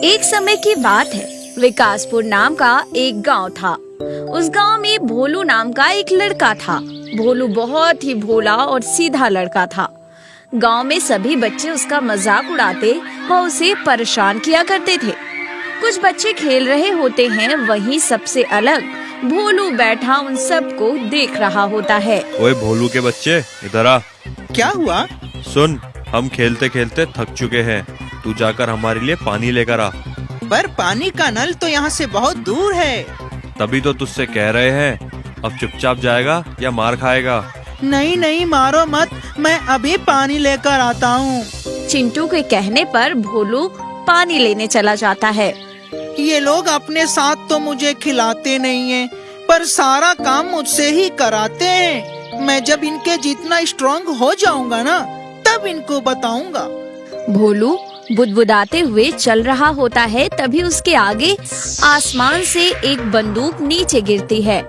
एक समय की बात है, विकासपुर नाम का एक गांव था। उस गांव में भोलू नाम का एक लड़का था। भोलू बहुत ही भोला और सीधा लड़का था। गांव में सभी बच्चे उसका मजाक उड़ाते व उसे परेशान किया करते थे। कुछ बच्चे खेल रहे होते हैं, वहीं सबसे अलग भोलू बैठा उन सबको देख रहा होता है। ओए भोलू के बच्चे, इधर आ। क्या हुआ? सुन, हम खेलते खेलते थक चुके हैं, तू जाकर हमारे लिए पानी लेकर आ। पर पानी का नल तो यहाँ से बहुत दूर है। तभी तो तुझसे कह रहे हैं, अब चुपचाप जाएगा या मार खाएगा? नहीं नहीं, मारो मत, मैं अभी पानी लेकर आता हूँ। चिंटू के कहने पर भोलू पानी लेने चला जाता है। ये लोग अपने साथ तो मुझे खिलाते नहीं हैं, पर सारा काम मुझसे ही कराते हैं। मैं जब इनके जितना स्ट्रांग हो जाऊंगा ना, तब इनको बताऊंगा। भोलू बुदबुदाते हुए चल रहा होता है, तभी उसके आगे आसमान से एक बंदूक नीचे गिरती है।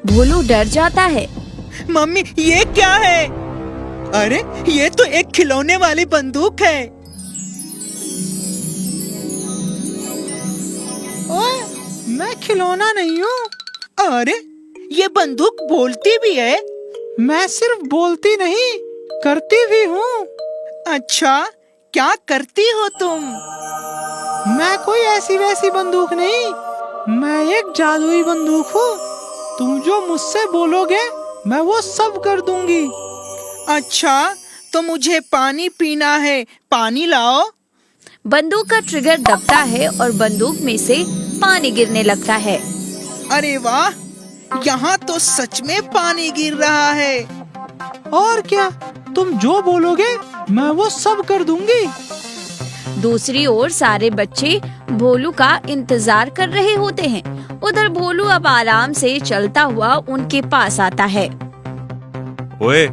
भोलू डर जाता है। मम्मी, ये क्या है? अरे, ये तो एक खिलौने वाली बंदूक है। ओए, मैं खिलौना नहीं हूँ। अरे, ये बंदूक बोलती भी है। मैं सिर्फ बोलती नहीं, करती भी हूँ। अच्छा, क्या करती हो तुम? मैं कोई ऐसी वैसी बंदूक नहीं, मैं एक जादुई बंदूक हूँ। तुम जो मुझसे बोलोगे, मैं वो सब कर दूंगी। अच्छा, तो मुझे पानी पीना है, पानी लाओ। बंदूक का ट्रिगर दबता है और बंदूक में से पानी गिरने लगता है। अरे वाह, यहाँ तो सच में पानी गिर रहा है। और क्या, तुम जो बोलोगे मैं वो सब कर दूंगी। दूसरी ओर सारे बच्चे भोलू का इंतजार कर रहे होते हैं। उधर भोलू अब आराम से चलता हुआ उनके पास आता है। ओए,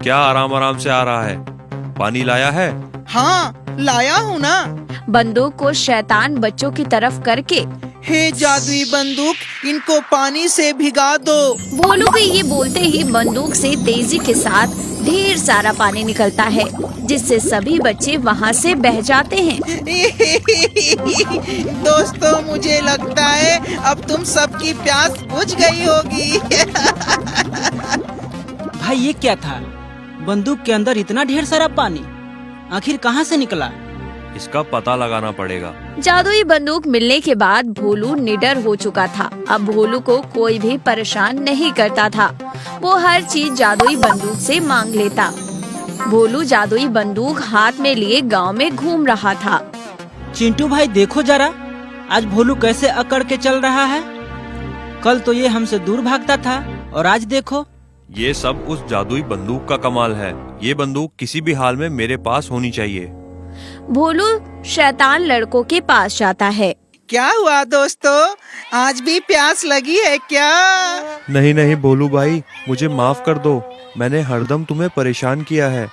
क्या आराम आराम से आ रहा है? पानी लाया है? हाँ, लाया हूँ ना। बंदूक को शैतान बच्चों की तरफ करके, हे जादुई बंदूक, इनको पानी से भिगा दो। भोलू के ये बोलते ही बंदूक से तेजी के साथ ढेर सारा पानी निकलता है, जिससे सभी बच्चे वहाँ से बह जाते हैं। दोस्तों, मुझे लगता है अब तुम सबकी प्यास बुझ गई होगी। भाई, ये क्या था? बंदूक के अंदर इतना ढेर सारा पानी आखिर कहाँ से निकला? इसका पता लगाना पड़ेगा। जादुई बंदूक मिलने के बाद भोलू निडर हो चुका था। अब भोलू को कोई भी परेशान नहीं करता था। वो हर चीज जादुई बंदूक से मांग लेता। भोलू जादुई बंदूक हाथ में लिए गांव में घूम रहा था। चिंटू भाई, देखो जरा, आज भोलू कैसे अकड़ के चल रहा है। कल तो ये हमसे दूर भागता था और आज देखो। ये सब उस जादुई बंदूक का कमाल है। ये बंदूक किसी भी हाल में मेरे पास होनी चाहिए। भोलू शैतान लड़कों के पास जाता है। क्या हुआ दोस्तों, आज भी प्यास लगी है क्या? नहीं नहीं भोलू भाई, मुझे माफ कर दो, मैंने हरदम तुम्हें परेशान किया है।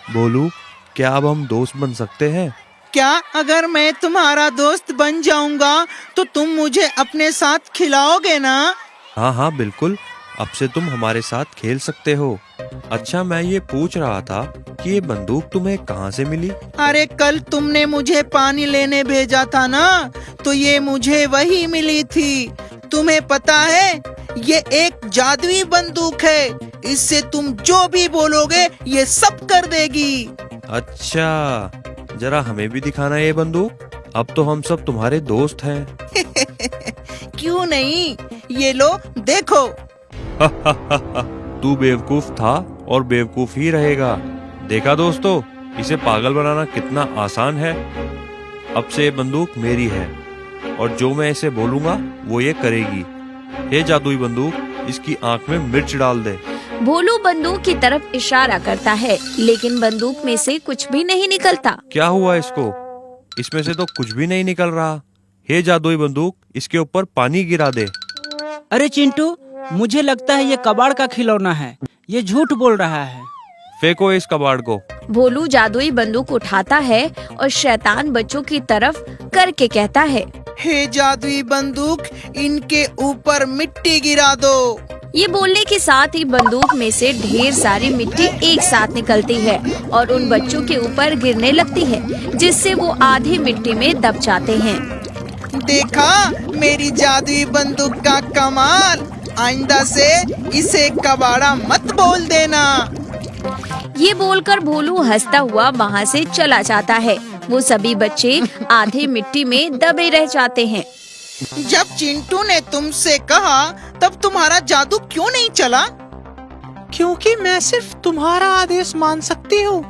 भोलू, क्या अब हम दोस्त बन सकते हैं? क्या अगर मैं तुम्हारा दोस्त बन जाऊंगा तो तुम मुझे अपने साथ खिलाओगे ना? हाँ हाँ बिल्कुल, अब से तुम हमारे साथ खेल सकते हो। अच्छा, मैं ये पूछ रहा था कि ये बंदूक तुम्हें कहाँ से मिली? अरे, कल तुमने मुझे पानी लेने भेजा था ना, तो ये मुझे वही मिली थी। तुम्हें पता है, ये एक जादुई बंदूक है। इससे तुम जो भी बोलोगे ये सब कर देगी। अच्छा, जरा हमें भी दिखाना ये बंदूक। अब तो हम सब तुम्हारे दोस्त हैं। क्यों नहीं, ये लो, देखो। तू बेवकूफ था और बेवकूफ ही रहेगा। देखा दोस्तों, इसे पागल बनाना कितना आसान है। अब से ये बंदूक मेरी है और जो मैं इसे बोलूंगा वो ये करेगी। हे जादुई बंदूक, इसकी आंख में मिर्च डाल दे। भोलू बंदूक की तरफ इशारा करता है, लेकिन बंदूक में से कुछ भी नहीं निकलता। क्या हुआ इसको? इसमें से तो कुछ भी नहीं निकल रहा। हे जादुई बंदूक, इसके ऊपर पानी गिरा दे। अरे चिंटू, मुझे लगता है ये कबाड़ का खिलौना है। ये झूठ बोल रहा है। फेंको इस कबाड़ को। भोलू जादुई बंदूक उठाता है और शैतान बच्चों की तरफ करके कहता है, हे जादुई बंदूक, इनके ऊपर मिट्टी गिरा दो। ये बोलने के साथ ही बंदूक में से ढेर सारी मिट्टी एक साथ निकलती है और उन बच्चों के ऊपर गिरने लगती है, जिससे वो आधी मिट्टी में दब जाते हैं। देखा मेरी जादुई बंदूक का कमाल। आइंदा से इसे कबाड़ा मत बोल देना। ये बोलकर भोलू हंसता हुआ वहाँ से चला जाता है। वो सभी बच्चे आधे मिट्टी में दबे रह जाते हैं। जब चिंटू ने तुमसे कहा तब तुम्हारा जादू क्यों नहीं चला? क्योंकि मैं सिर्फ तुम्हारा आदेश मान सकती हूँ।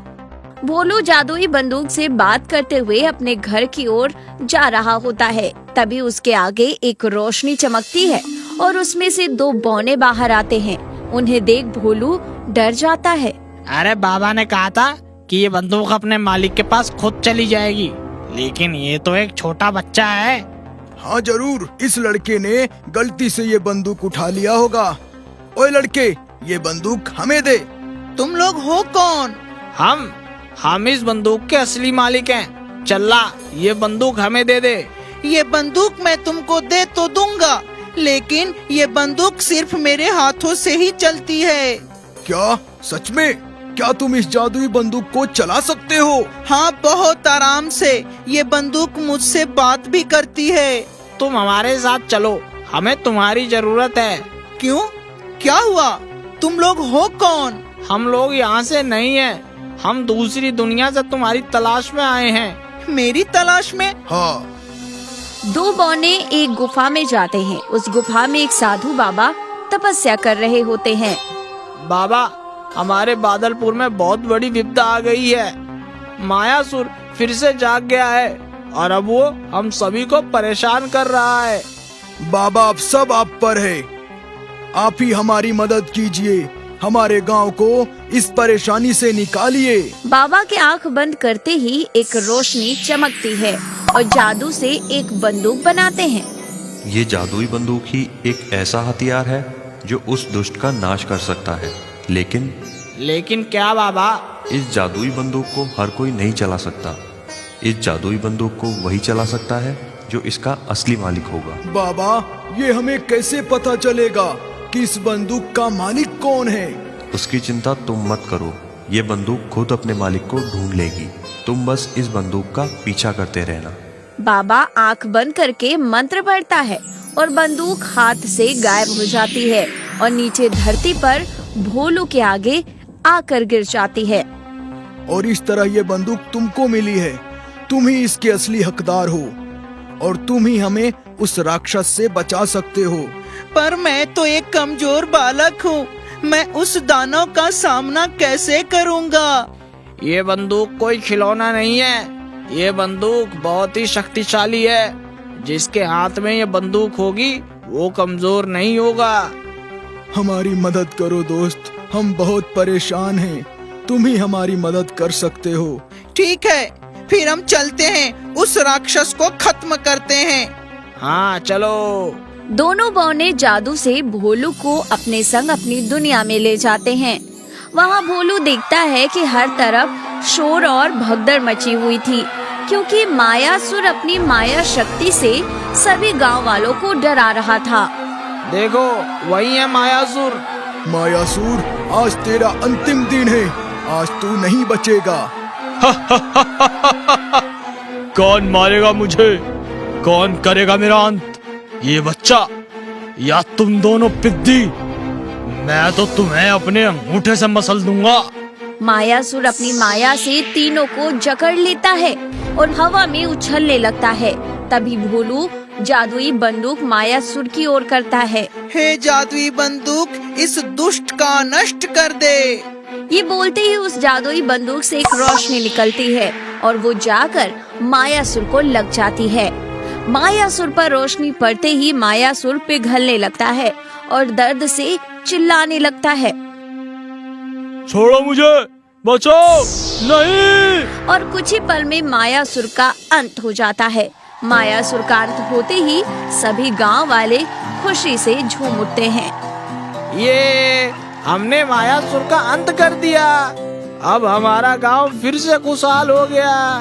भोलू जादुई बंदूक से बात करते हुए अपने घर की ओर जा रहा होता है। तभी उसके आगे एक रोशनी चमकती है और उसमें से 2 बौने बाहर आते हैं। उन्हें देख भोलू डर जाता है। अरे बाबा ने कहा था कि ये बंदूक अपने मालिक के पास खुद चली जाएगी, लेकिन ये तो एक छोटा बच्चा है। हाँ जरूर, इस लड़के ने गलती से ये बंदूक उठा लिया होगा। ओए लड़के, ये बंदूक हमें दे। तुम लोग हो कौन? हम इस बंदूक के असली मालिक हैं। चल्ला, ये बंदूक हमें दे दे। ये बंदूक मैं तुमको दे तो दूंगा, लेकिन ये बंदूक सिर्फ मेरे हाथों से ही चलती है। क्या सच में? क्या तुम इस जादुई बंदूक को चला सकते हो? हाँ, बहुत आराम से। ये बंदूक मुझसे बात भी करती है। तुम हमारे साथ चलो, हमें तुम्हारी जरूरत है। क्यों? क्या हुआ? तुम लोग हो कौन? हम लोग यहाँ से नहीं हैं। हम दूसरी दुनिया से तुम्हारी तलाश में आए हैं। मेरी तलाश में? हाँ। 2 बौने एक गुफा में जाते हैं। उस गुफा में एक साधु बाबा तपस्या कर रहे होते हैं। बाबा, हमारे बादलपुर में बहुत बड़ी विपदा आ गई है। मायासुर फिर से जाग गया है और अब वो हम सभी को परेशान कर रहा है। बाबा, अब सब आप पर है। आप ही हमारी मदद कीजिए। हमारे गांव को इस परेशानी से निकालिए। बाबा की आंख बंद करते ही एक रोशनी चमकती है और जादू से एक बंदूक बनाते हैं। ये जादुई बंदूक ही एक ऐसा हथियार है जो उस दुष्ट का नाश कर सकता है। लेकिन क्या बाबा? इस जादुई बंदूक को हर कोई नहीं चला सकता। इस जादुई बंदूक को वही चला सकता है जो इसका असली मालिक होगा। बाबा, ये हमें कैसे पता चलेगा कि इस बंदूक का मालिक कौन है? उसकी चिंता तुम मत करो, ये बंदूक खुद अपने मालिक को ढूंढ लेगी। तुम बस इस बंदूक का पीछा करते रहना। बाबा आंख बंद करके मंत्र पढ़ता है और बंदूक हाथ से गायब हो जाती है और नीचे धरती पर भोलू के आगे आकर गिर जाती है। और इस तरह ये बंदूक तुमको मिली है। तुम ही इसके असली हकदार हो और तुम ही हमें उस राक्षस से बचा सकते हो। पर मैं तो एक कमजोर बालक हूँ। मैं उस दानव का सामना कैसे करूँगा? ये बंदूक कोई खिलौना नहीं है। ये बंदूक बहुत ही शक्तिशाली है। जिसके हाथ में ये बंदूक होगी वो कमजोर नहीं होगा। हमारी मदद करो दोस्त, हम बहुत परेशान हैं। तुम ही हमारी मदद कर सकते हो। ठीक है, फिर हम चलते हैं, उस राक्षस को खत्म करते हैं। हाँ चलो। दोनों बौने जादू से भोलू को अपने संग अपनी दुनिया में ले जाते हैं। वहाँ भोलू देखता है कि हर तरफ शोर और भगदड़ मची हुई थी, क्योंकि मायासुर अपनी माया शक्ति से सभी गांव वालों को डरा रहा था। देखो, वही है मायासुर। मायासुर, आज तेरा अंतिम दिन है। आज तू नहीं बचेगा। कौन मारेगा मुझे? कौन करेगा मेरा अंत? ये बच्चा या तुम दोनों पिद्दी? मैं तो तुम्हें अपने अंगूठे से मसल दूंगा। मायासुर अपनी माया से तीनों को जकड़ लेता है और हवा में उछलने लगता है। तभी भोलू जादुई बंदूक मायासुर की ओर करता है। हे जादुई बंदूक, इस दुष्ट का नष्ट कर दे। ये बोलते ही उस जादुई बंदूक से एक रोशनी निकलती है और वो जाकर मायासुर को लग जाती है। मायासुर पर रोशनी पड़ते ही मायासुर पिघलने लगता है और दर्द से चिल्लाने लगता है। छोड़ो मुझे, बचाओ, नहीं। और कुछ ही पल में मायासुर का अंत हो जाता है। मायासुर का अंत होते ही सभी गांव वाले खुशी से झूम उठते हैं। ये हमने मायासुर का अंत कर दिया। अब हमारा गांव फिर से खुशहाल हो गया।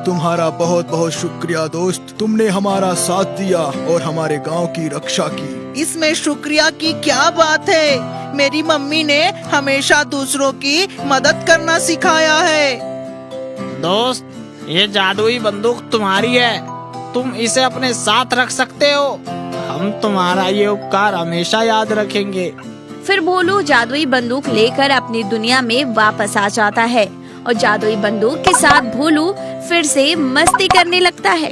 तुम्हारा बहुत बहुत शुक्रिया दोस्त, तुमने हमारा साथ दिया और हमारे गांव की रक्षा की। इसमें शुक्रिया की क्या बात है? मेरी मम्मी ने हमेशा दूसरों की मदद करना सिखाया है। दोस्त, ये जादुई बंदूक तुम्हारी है। तुम इसे अपने साथ रख सकते हो। हम तुम्हारा ये उपकार हमेशा याद रखेंगे। फिर भोलू जादुई बंदूक लेकर अपनी दुनिया में वापस आ जाता है और जादुई बंदूक के साथ भोलू फिर से मस्ती करने लगता है।